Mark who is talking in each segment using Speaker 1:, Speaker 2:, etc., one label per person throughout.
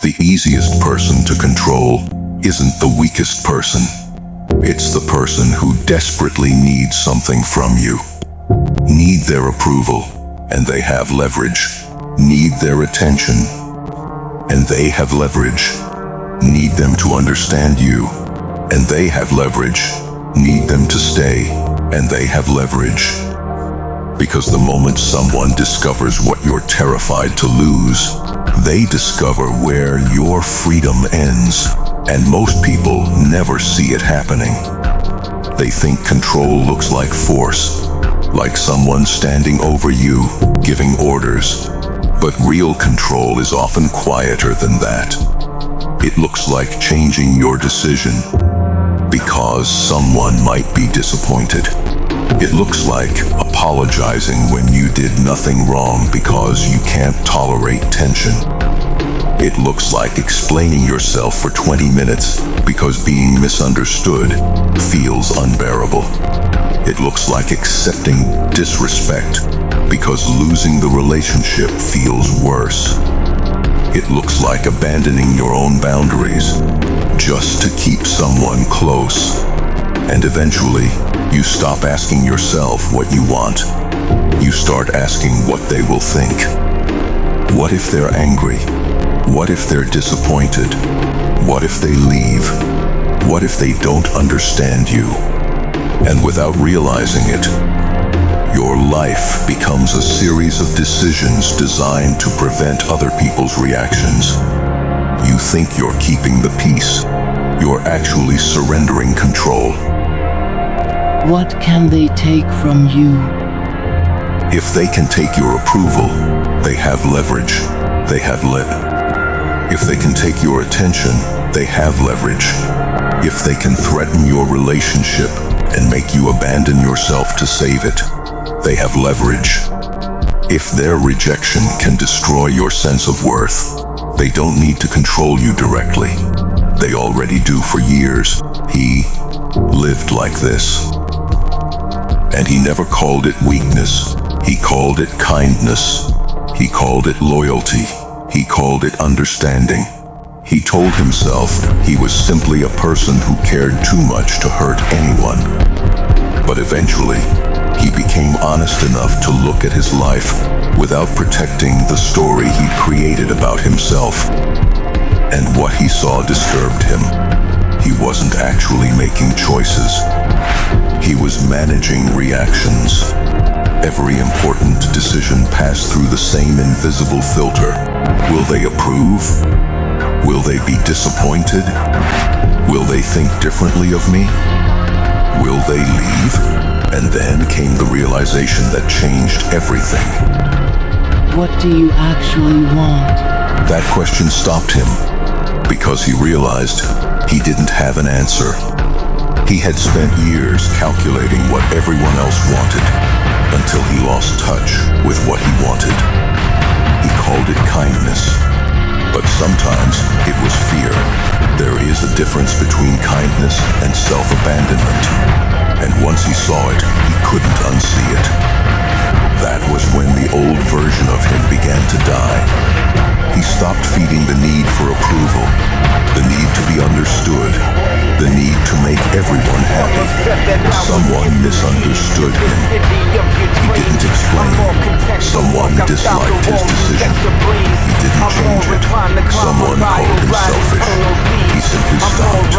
Speaker 1: The easiest person to control isn't the weakest person. It's the person who desperately needs something from you. Need their approval, and they have leverage. Need their attention, and they have leverage. Need them to understand you, and they have leverage. Need them to stay, and they have leverage. Because the moment someone discovers what you're terrified to lose, they discover where your freedom ends. And most people never see it happening. They think control looks like force, like someone standing over you, giving orders. But real control is often quieter than that. It looks like changing your decision because someone might be disappointed. It looks like apologizing when you did nothing wrong because you can't tolerate tension. It looks like explaining yourself for 20 minutes because being misunderstood feels unbearable. It looks like accepting disrespect because losing the relationship feels worse. It looks like abandoning your own boundaries just to keep someone close. And eventually, you stop asking yourself what you want. You start asking what they will think. What if they're angry? What if they're disappointed? What if they leave? What if they don't understand you? And without realizing it, your life becomes a series of decisions designed to prevent other people's reactions. You think you're keeping the peace. You're actually surrendering control.
Speaker 2: What can they take from you?
Speaker 1: If they can take your approval, they have leverage. They have If they can take your attention, they have leverage. If they can threaten your relationship and make you abandon yourself to save it, they have leverage. If their rejection can destroy your sense of worth, they don't need to control you directly. They already do for years. He lived like this. And he never called it weakness. He called it kindness. He called it loyalty. He called it understanding. He told himself he was simply a person who cared too much to hurt anyone. But eventually, he became honest enough to look at his life without protecting the story he created about himself. And what he saw disturbed him. He wasn't actually making choices. He was managing reactions. Every important decision passed through the same invisible filter. Will they approve? Will they be disappointed? Will they think differently of me? Will they leave? And then came the realization that changed everything.
Speaker 2: What do you actually want?
Speaker 1: That question stopped him because he realized he didn't have an answer. He had spent years calculating what everyone else wanted until he lost touch with what he wanted. He called it kindness, but sometimes it was fear. There is a difference between kindness and self-abandonment, and once he saw it, he couldn't unsee it. That was when the old version of him began to die. He stopped feeding the need for approval, the need to be understood, the need to make everyone happy. Someone misunderstood him. He didn't explain. Someone disliked his decision. He didn't change it. Someone called him selfish. He simply stopped.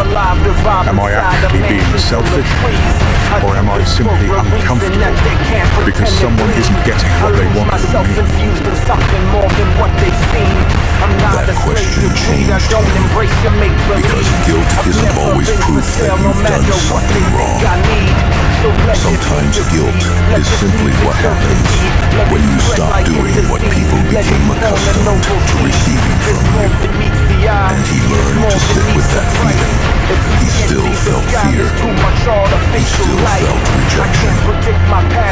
Speaker 3: Am I actually being selfish? Or am I simply uncomfortable because someone isn't getting what they want from me?
Speaker 1: That question changed him, because guilt isn't always proof that you've done something wrong. Sometimes guilt is simply what happens when you stop doing what people became accustomed to receiving from you. And he learned to sit with that feeling. He still felt fear. He still felt rejection.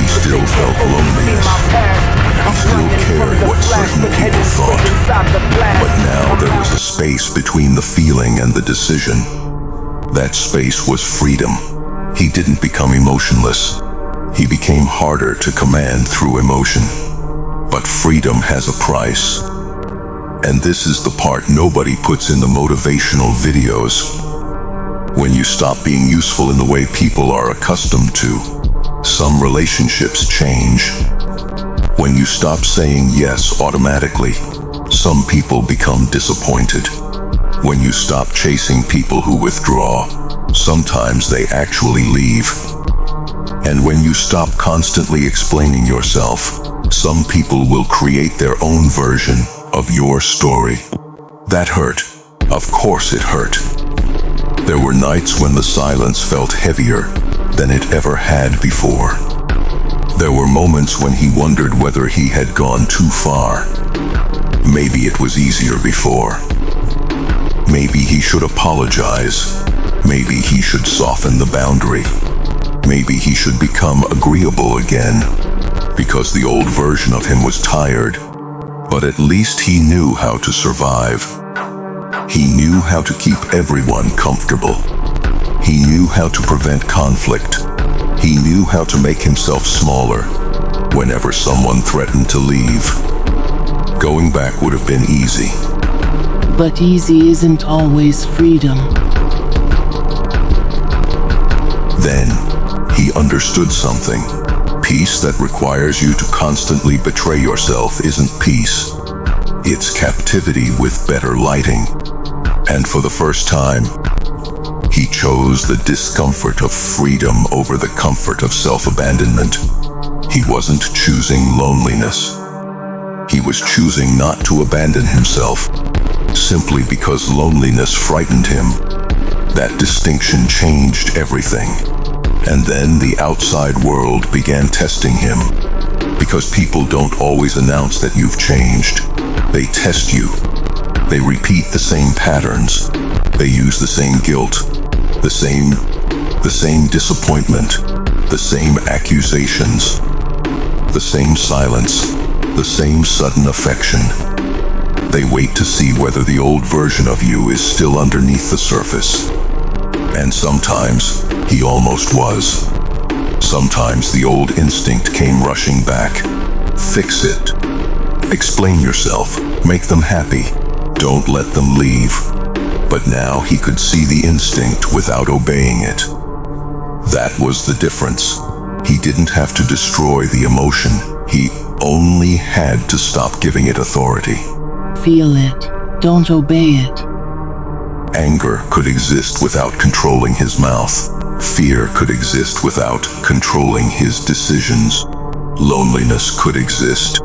Speaker 1: He still felt loneliness. He still cared what certain people thought. But now there was a space between the feeling and the decision. That space was freedom. He didn't become emotionless. He became harder to command through emotion. But freedom has a price. And this is the part nobody puts in the motivational videos. When you stop being useful in the way people are accustomed to, some relationships change. When you stop saying yes automatically, some people become disappointed. When you stop chasing people who withdraw, sometimes they actually leave. And when you stop constantly explaining yourself, some people will create their own version of your story. That hurt. Of course it hurt. There were nights when the silence felt heavier than it ever had before. There were moments when he wondered whether he had gone too far. Maybe it was easier before. Maybe he should apologize. Maybe he should soften the boundary. Maybe he should become agreeable again, because the old version of him was tired. But at least he knew how to survive. He knew how to keep everyone comfortable. He knew how to prevent conflict. He knew how to make himself smaller whenever someone threatened to leave. Going back would have been easy.
Speaker 2: But easy isn't always freedom.
Speaker 1: Then, he understood something. Peace that requires you to constantly betray yourself isn't peace. It's captivity with better lighting. And for the first time, he chose the discomfort of freedom over the comfort of self-abandonment. He wasn't choosing loneliness. He was choosing not to abandon himself, simply because loneliness frightened him. That distinction changed everything. And then the outside world began testing him. Because people don't always announce that you've changed. They test you. They repeat the same patterns. They use the same guilt, the same disappointment, the same accusations, the same silence, the same sudden affection. They wait to see whether the old version of you is still underneath the surface. And sometimes, he almost was. Sometimes the old instinct came rushing back. Fix it. Explain yourself. Make them happy. Don't let them leave. But now he could see the instinct without obeying it. That was the difference. He didn't have to destroy the emotion. He only had to stop giving it authority.
Speaker 2: Feel it. Don't obey it.
Speaker 1: Anger could exist without controlling his mouth. Fear could exist without controlling his decisions. Loneliness could exist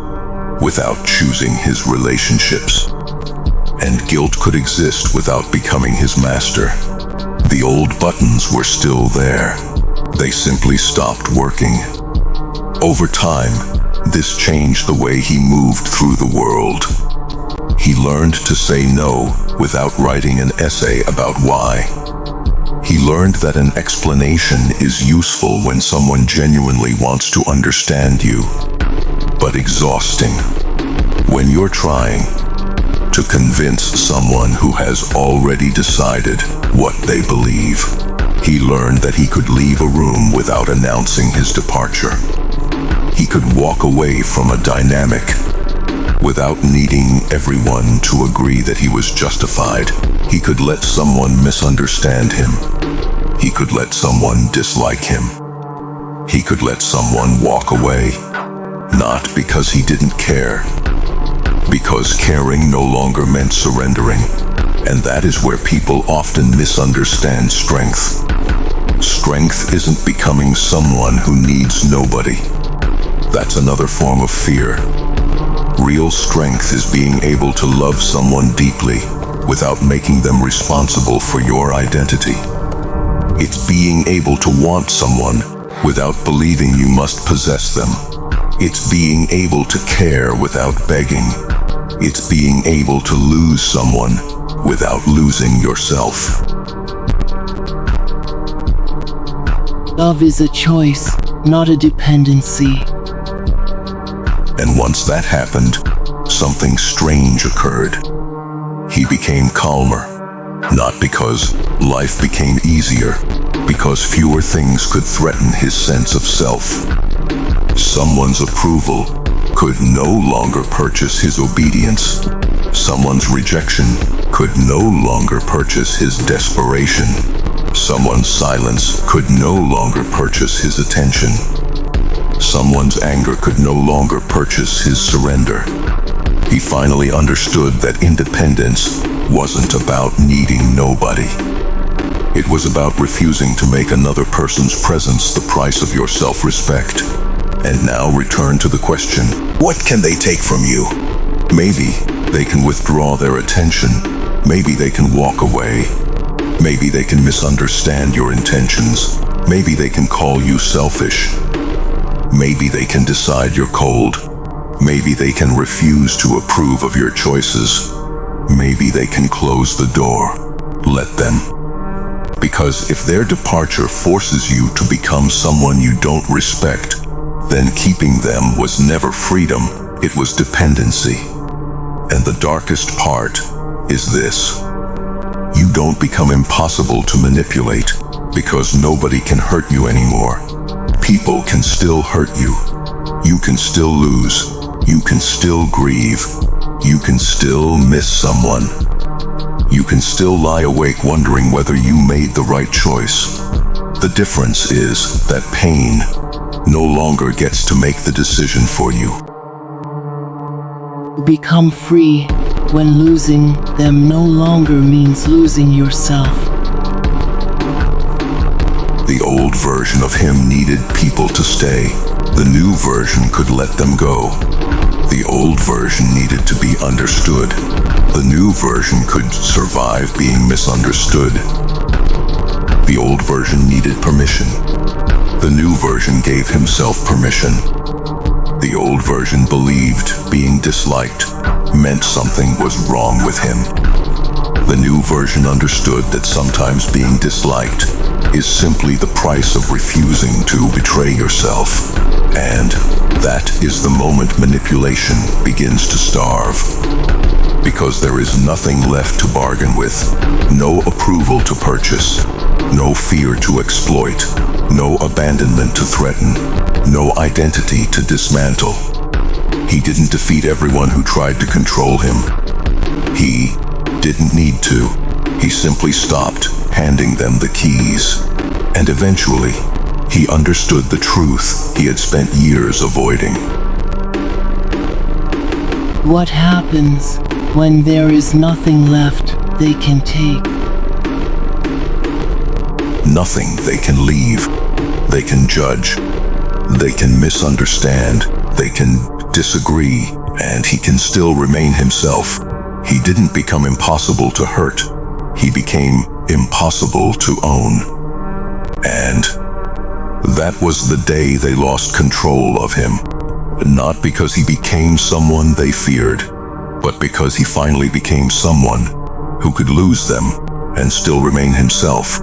Speaker 1: without choosing his relationships. And guilt could exist without becoming his master. The old buttons were still there. They simply stopped working. Over time, this changed the way he moved through the world. He learned to say no without writing an essay about why. He learned that an explanation is useful when someone genuinely wants to understand you, but exhausting when you're trying to convince someone who has already decided what they believe. He learned that he could leave a room without announcing his departure. He could walk away from a dynamic without needing everyone to agree that he was justified. He could let someone misunderstand him. He could let someone dislike him. He could let someone walk away, not because he didn't care, because caring no longer meant surrendering. And that is where people often misunderstand strength. Strength isn't becoming someone who needs nobody. That's another form of fear. Real strength is being able to love someone deeply without making them responsible for your identity. It's being able to want someone without believing you must possess them. It's being able to care without begging. It's being able to lose someone without losing yourself.
Speaker 2: Love is a choice, not a dependency.
Speaker 1: And once that happened, something strange occurred. He became calmer, not because life became easier, because fewer things could threaten his sense of self. Someone's approval could no longer purchase his obedience. Someone's rejection could no longer purchase his desperation. Someone's silence could no longer purchase his attention. Someone's anger could no longer purchase his surrender. He finally understood that independence wasn't about needing nobody. It was about refusing to make another person's presence the price of your self-respect. And now return to the question, what can they take from you? Maybe they can withdraw their attention. Maybe they can walk away. Maybe they can misunderstand your intentions. Maybe they can call you selfish. Maybe they can decide you're cold. Maybe they can refuse to approve of your choices. Maybe they can close the door. Let them. Because if their departure forces you to become someone you don't respect, then keeping them was never freedom, it was dependency. And the darkest part is this. You don't become impossible to manipulate because nobody can hurt you anymore. People can still hurt you. You can still lose. You can still grieve. You can still miss someone. You can still lie awake wondering whether you made the right choice. The difference is that pain no longer gets to make the decision for you.
Speaker 2: Become free when losing them no longer means losing yourself.
Speaker 1: The old version of him needed people to stay. The new version could let them go. The old version needed to be understood. The new version could survive being misunderstood. The old version needed permission. The new version gave himself permission. The old version believed being disliked meant something was wrong with him. The new version understood that sometimes being disliked is simply the price of refusing to betray yourself. And that is the moment manipulation begins to starve. Because there is nothing left to bargain with, no approval to purchase, no fear to exploit, no abandonment to threaten, no identity to dismantle. He didn't defeat everyone who tried to control him. He didn't need to. He simply stopped handing them the keys. And eventually, he understood the truth he had spent years avoiding.
Speaker 2: What happens when there is nothing left they can take?
Speaker 1: Nothing they can leave. They can judge. They can misunderstand. They can disagree. And he can still remain himself. He didn't become impossible to hurt. He became impossible to own. And that was the day they lost control of him. Not because he became someone they feared, but because he finally became someone who could lose them and still remain himself.